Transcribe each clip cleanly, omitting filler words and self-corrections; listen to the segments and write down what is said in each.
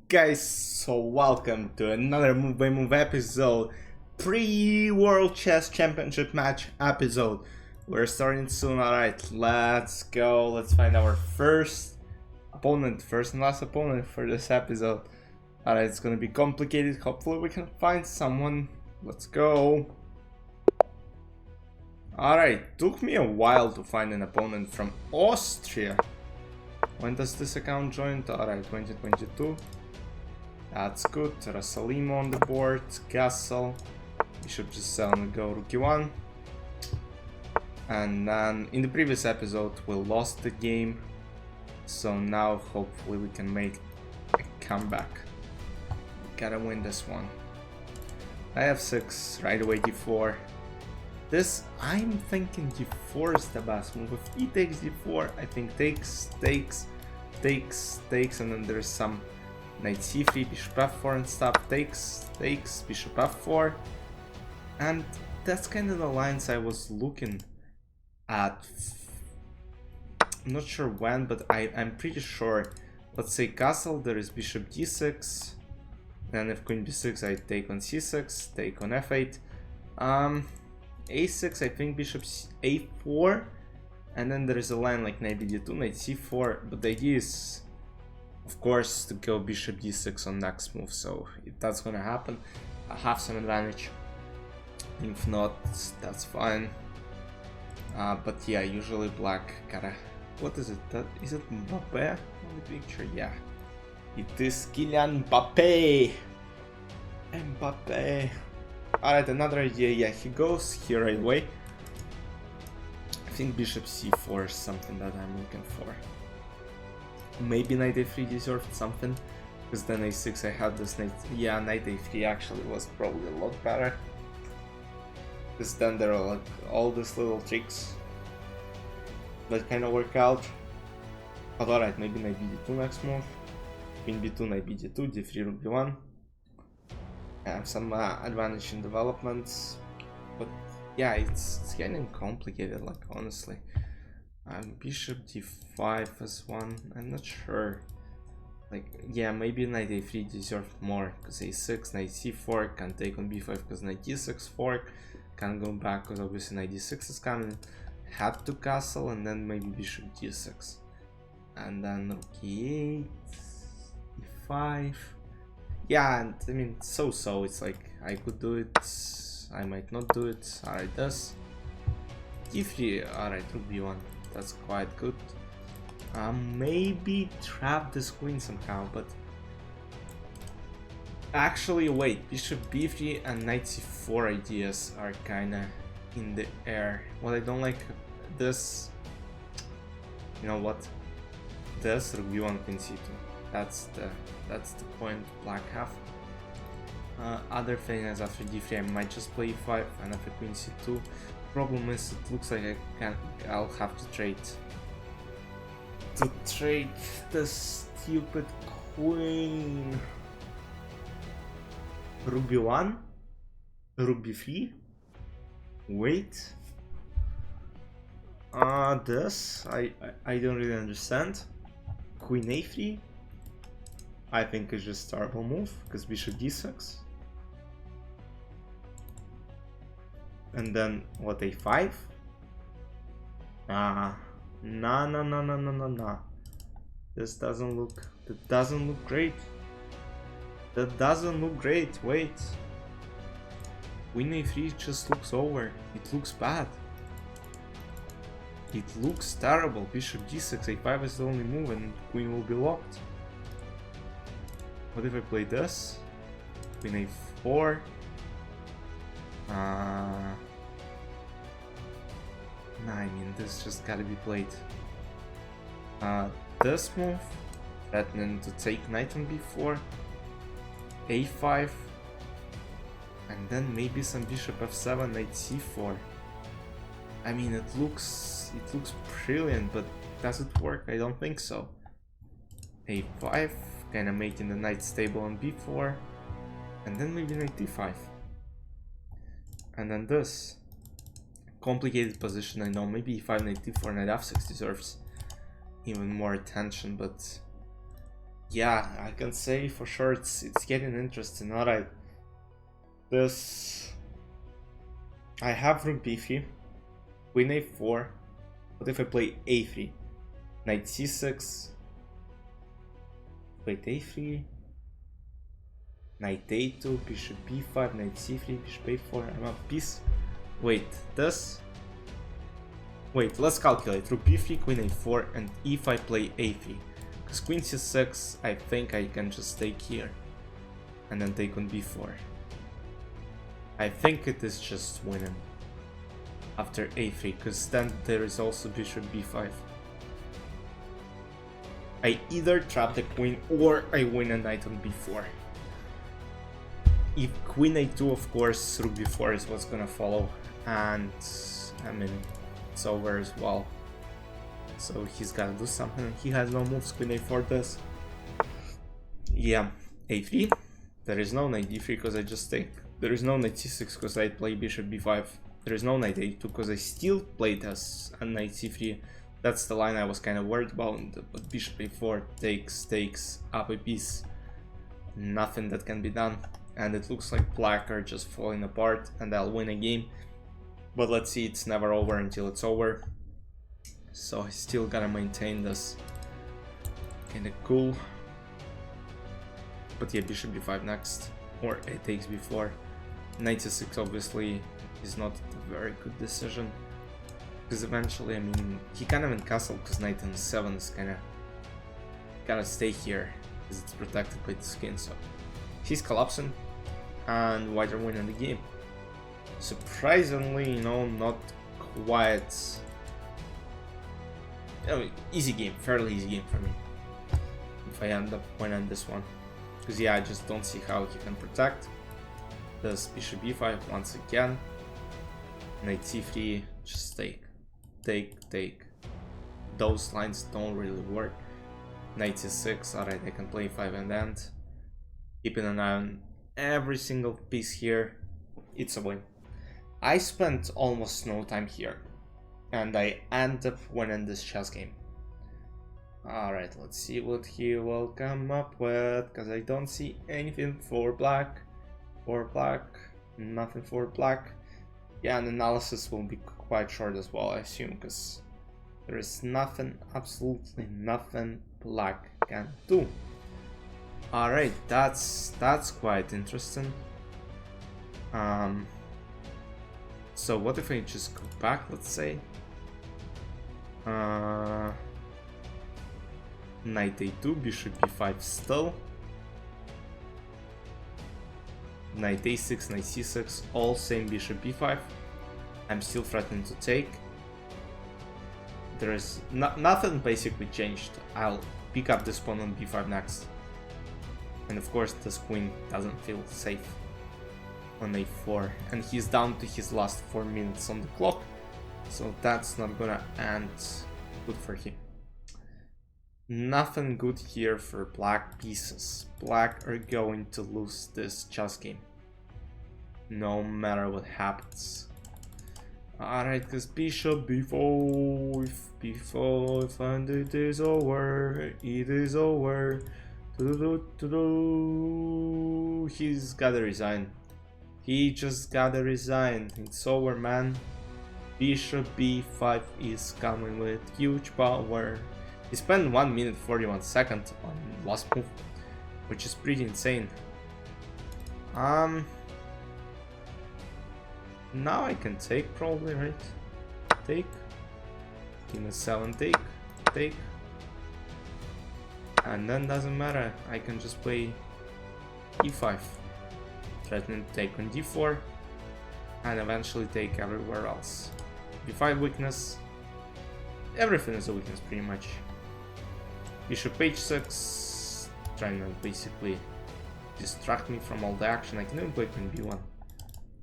Guys, so welcome to another Move by Move episode, pre-World Chess Championship match episode. We're starting soon. Alright, let's go. Let's find our first and last opponent for this episode. Alright, it's gonna be complicated. Hopefully we can find someone. Let's go. Alright, took me a while to find an opponent from Austria. When does this account join? Alright, 2022. That's good. Rasalimo on the board, castle, bishop g7 and go rook e1. And then in the previous episode we lost the game, so now hopefully we can make a comeback. We gotta win this one. I have 6, right away d4. This, I'm thinking d4 is the best move. If he takes d4, I think takes, and then there's some knight c3, bishop f4 and stuff, takes, bishop f4, and that's kind of the lines I was looking at. I'm not sure when, but I'm pretty sure. Let's say castle, there is bishop d6, then if queen b6 I take on c6, take on f8, a6 I think bishop a4, and then there is a line like knight d2, knight c4, but the idea is of course to go bishop d6 on next move, so if that's gonna happen I have some advantage. If not, that's fine. But yeah, usually black gotta... What is it? Is it Mbappe on the picture? Yeah, it is Kylian Mbappe. Alright, another idea. Yeah, he goes here right away. I think bishop c4 is something that I'm looking for. Maybe knight a3 deserved something, because then a6 I had this knight. Yeah, knight a3 actually was probably a lot better, because then there are like all these little tricks that kind of work out. But alright, maybe knight bd2 next move, queen b2, knight bd2, d3, rook b1. I have some advantage in developments, but yeah, it's getting complicated, like honestly. Bishop d5 as one, I'm not sure. Like, yeah, maybe knight a3 deserved more, because a6, knight c4, can take on b5 because knight d6 fork, can go back because obviously knight d6 is coming, had to castle, and then maybe bishop d6. And then rook e8, e5. Yeah, and I mean, so, it's like, I could do it, I might not do it. Alright, this. d3, alright, rook b1. That's quite good. Maybe trap this queen somehow, but actually wait, bishop b3 and knight c4 ideas are kinda in the air. What I don't like, this, you know what, this rook b1 queen c2. That's the point black have. Other thing is after d3 I might just play e5 and after queen c2. Problem is, it looks like I'll have to trade the stupid queen. Rook b1, rook b3. Wait. This I don't really understand. Queen a3. I think it's just a terrible move because bishop d6. And then what, a5? No. This doesn't look, that doesn't look great. Wait. Queen a3 just looks over. It looks bad. It looks terrible. Bishop d6, a5 is the only move and queen will be locked. What if I play this? Queen a4. Nah, I mean, this just gotta be played. This move, threatening to take knight on b4, a5, and then maybe some bishop f7, knight c4. I mean, it looks brilliant, but does it work? I don't think so. a5, kind of making the knight stable on b4, and then maybe knight d5. And then this. Complicated position, I know. Maybe e5, knight d4, knight f6 deserves even more attention, but Yeah, I can say for sure it's getting interesting. Alright. This... I have rook b3, queen a4. What if I play a3? Knight c6. Wait, a3. Knight a2, bishop b5, knight c3, bishop a4. I'm up piece. Wait, this... Wait, let's calculate. Rook b3, queen a4, and if I play a3. Because queen c6, I think I can just take here. And then take on b4. I think it is just winning. After a3, because then there is also bishop b5. I either trap the queen or I win a knight on b4. If queen a2, of course, rook b4 is what's gonna follow. And, I mean, it's over as well. So he's gotta do something. He has no moves. Queen a4 does. Yeah, a3. There is no knight d3 because I just take. There is no knight c6 because I play bishop b5. There is no knight a2 because I still played as a knight c3. That's the line I was kind of worried about. But bishop a4 takes up a piece. Nothing that can be done. And it looks like black are just falling apart and I'll win a game. But let's see, it's never over until it's over. So I still gotta maintain this. Kinda cool. But yeah, bishop b5 next. Or it takes b4. Knight c6 obviously is not a very good decision. Because eventually, I mean, he can't even castle because knight n7 is kinda gotta stay here. Because it's protected by the skin, so he's collapsing. And white are winning the game. Surprisingly, you know, not quite... I mean, easy game, fairly easy game for me. If I end up winning this one. Because yeah, I just don't see how he can protect. Does bishop b5 once again. Knight c3, just take. Those lines don't really work. Knight c6, alright, I can play 5 and end. Keeping an eye on every single piece here. It's a win. I spent almost no time here. And I end up winning this chess game. Alright, let's see what he will come up with, because I don't see anything for black. Nothing for black. Yeah, and analysis will be quite short as well, I assume, because there is nothing, absolutely nothing black can do. Alright, that's quite interesting. So what if I just go back, let's say? Knight a2, bishop b5 still. Knight a6, knight c6, all same bishop b5. I'm still threatening to take. There is nothing basically changed. I'll pick up this pawn on b5 next. And of course this queen doesn't feel safe on a4. And he's down to his last 4 minutes on the clock. So that's not gonna end good for him. Nothing good here for black pieces. Black are going to lose this chess game. No matter what happens. Alright, because bishop b4, and it is over. It is over. He's gotta resign. He just gotta resign. It's over, man. Bishop b5 is coming with huge power. He spent 1 minute 41 seconds on last move, which is pretty insane. Now I can take probably, right? Take. King a7, take. And then doesn't matter, I can just play e5. Threatening to take on d4. And eventually take everywhere else. b5 weakness. Everything is a weakness pretty much. Bishop h6, trying to basically distract me from all the action. I can even play queen b1.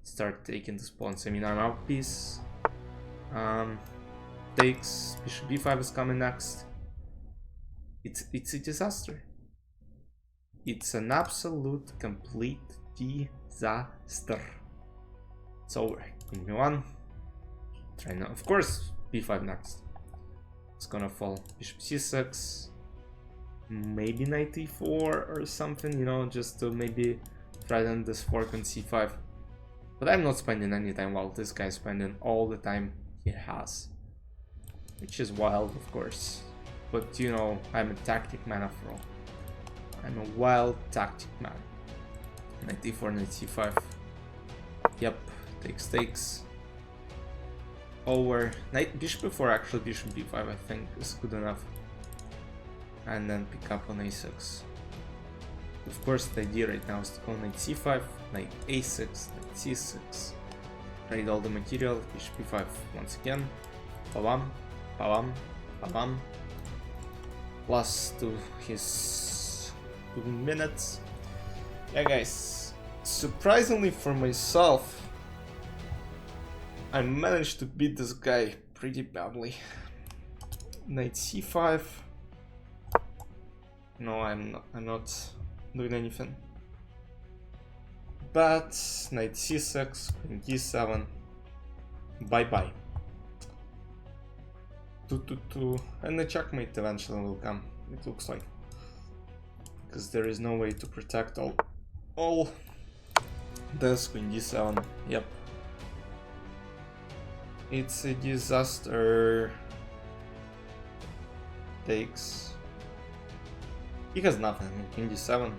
Start taking the pawns. I mean, I'm out piece. Takes. Bishop b5 is coming next. It's a disaster. It's an absolute complete disaster. It's over. Queen b1. Try now. Of course, b5 next. It's gonna fall. Bishop c6. maybe knight e4 or something, you know, just to maybe threaten this fork on c5. But I'm not spending any time while this guy's spending all the time he has. Which is wild, of course. But, you know, I'm a tactic man after all. I'm a wild tactic man. Knight e4, knight c5. Yep, takes. Over. Knight bishop e4, actually bishop b5 I think is good enough. And then pick up on a6. Of course the idea right now is to go knight c5, knight a6, knight c6. Trade all the material, bishop b5 once again. Bam, bam, bam. Plus to his 2 minutes. Yeah guys, surprisingly for myself, I managed to beat this guy pretty badly. Knight c5. No, I'm not doing anything. But knight c6, queen d7. Bye bye. 2-2-2, and the checkmate eventually will come. It looks like, because there is no way to protect all this. Queen d7. Yep. It's a disaster. Takes. He has nothing. Queen d7.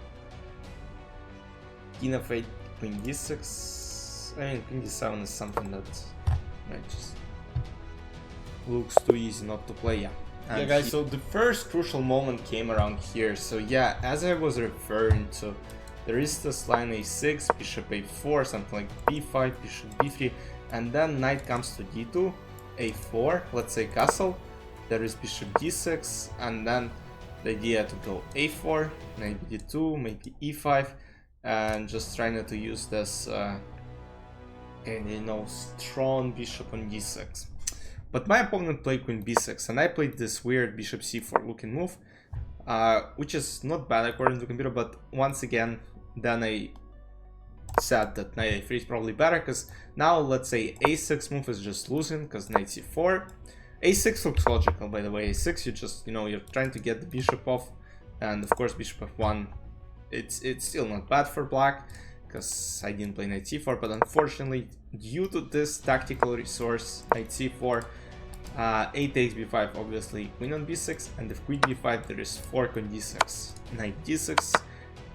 King f8, queen d6. I mean, queen d7 is something that just looks too easy not to play. Yeah guys, so the first crucial moment came around here. So yeah, as I was referring to, there is this line a6, bishop a4, something like b5, bishop b3, and then knight comes to d2, a4, let's say castle. There is bishop d6, and then the idea to go a4, maybe d2, maybe e5, and just trying to use this you know, strong bishop on d6. But my opponent played queen b6, and I played this weird bishop c4 looking move, which is not bad according to the computer, but once again, then I said that knight a3 is probably better, because now let's say a6 move is just losing, because knight c4. a6 looks logical, by the way. a6, you just, you know, you're trying to get the bishop off, and of course bishop f1, it's still not bad for black, because I didn't play knight c4, but unfortunately, due to this tactical resource, knight c4, a takes b5, obviously queen on b6, and if queen b5 there is fork on d6, knight d6,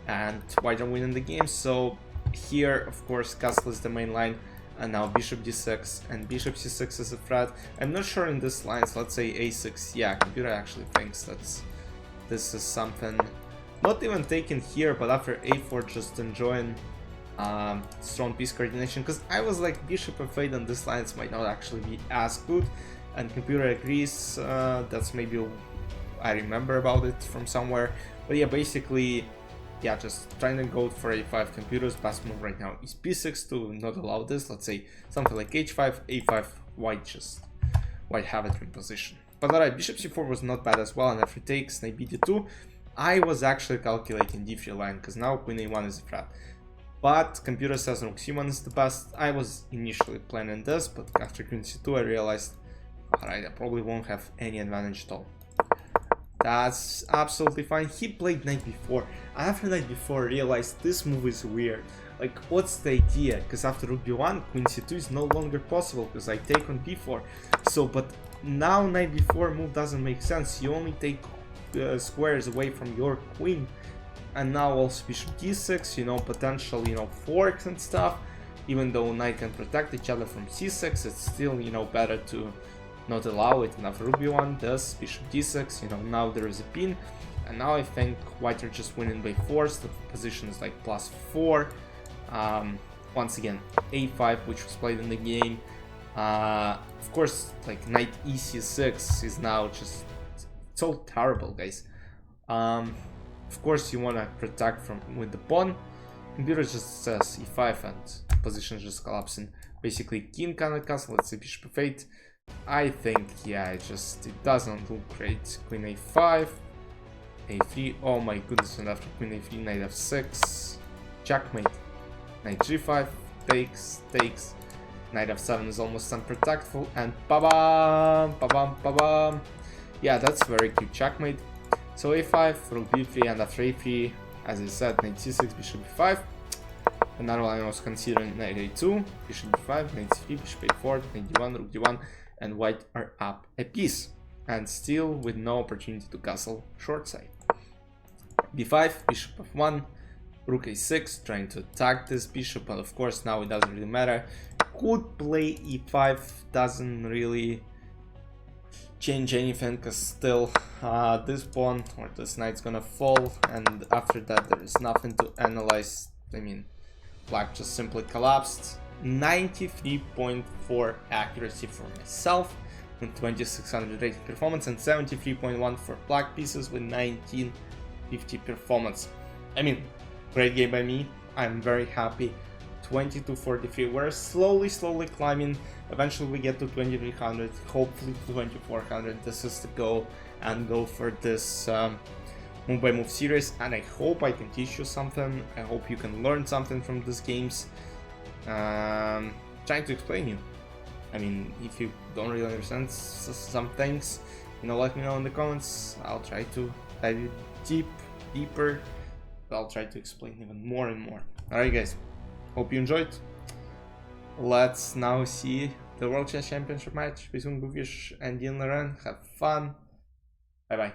and white are winning the game. So here, of course, castle is the main line, and now bishop d6, and bishop c6 is a threat. I'm not sure in this lines, let's say a6, yeah, computer actually thinks that this is something not even taken here, but after a4 just enjoying strong piece coordination, because I was like bishop f8 on this lines might not actually be as good, and computer agrees. That's maybe I remember about it from somewhere, but yeah, basically, yeah, just trying to go for a5. Computer's best move right now is b6 to not allow this. Let's say something like h5, a5, white have it in position. But alright, bishop c4 was not bad as well, and after takes, knight b2, I was actually calculating d3 line, because now queen a1 is a threat. But computer says rook c1 is the best. I was initially planning this, but after queen c2 I realized, alright, I probably won't have any advantage at all. That's absolutely fine. He played knight b4. After knight b4 I realized this move is weird. Like, what's the idea? Because after rook b1, queen c2 is no longer possible because I take on b4. So, but now knight b4 move doesn't make sense. You only take squares away from your queen. And now also bishop d6, you know, potential, you know, forks and stuff. Even though knight can protect each other from c6, it's still, you know, better to not allow it. And after rook b1 does bishop d6, you know, now there is a pin. And now I think white are just winning by force. The position is like +4. Once again, a5, which was played in the game. Of course, like knight ec6 is now just so terrible, guys. Of course, you want to protect from with the pawn. Computer just says e5 and position is just collapsing. Basically, king cannot castle. Let's say bishop f8. I think, yeah, it doesn't look great. Queen a5, a3. Oh my goodness! And after queen a3, knight f6, checkmate. Knight g5, takes. Knight f7 is almost unprotectful, and ba-bam, ba-bam, ba-bam. Yeah, that's very cute checkmate. So a5, rook b3, and after a3, as I said, knight c6, bishop b5. Another one I was considering knight a2, bishop b5, knight c3, bishop a4, knight d1, rook d1, and white are up a piece, and still with no opportunity to castle short side. b5, bishop f1, rook a6, trying to attack this bishop, but of course now it doesn't really matter. Could play e5, doesn't really change anything, because still this pawn or this knight's gonna fall, and after that there is nothing to analyze. I mean, black just simply collapsed. 93.4 accuracy for myself with 2600 rating performance, and 73.1 for black pieces with 1950 performance. I mean, great game by me. I'm very happy. 2243. We're slowly climbing. Eventually we get to 2300, hopefully to 2400. This is the goal, and go for this move by move series, and I hope I can teach you something. I hope you can learn something from these games. Trying to explain you. I mean, if you don't really understand some things, let me know in the comments. I'll try to dive deeper. I'll try to explain even more and more. Alright guys, hope you enjoyed. Let's now see the World Chess Championship match between Bukish and Dean Loren. Have fun. Bye bye.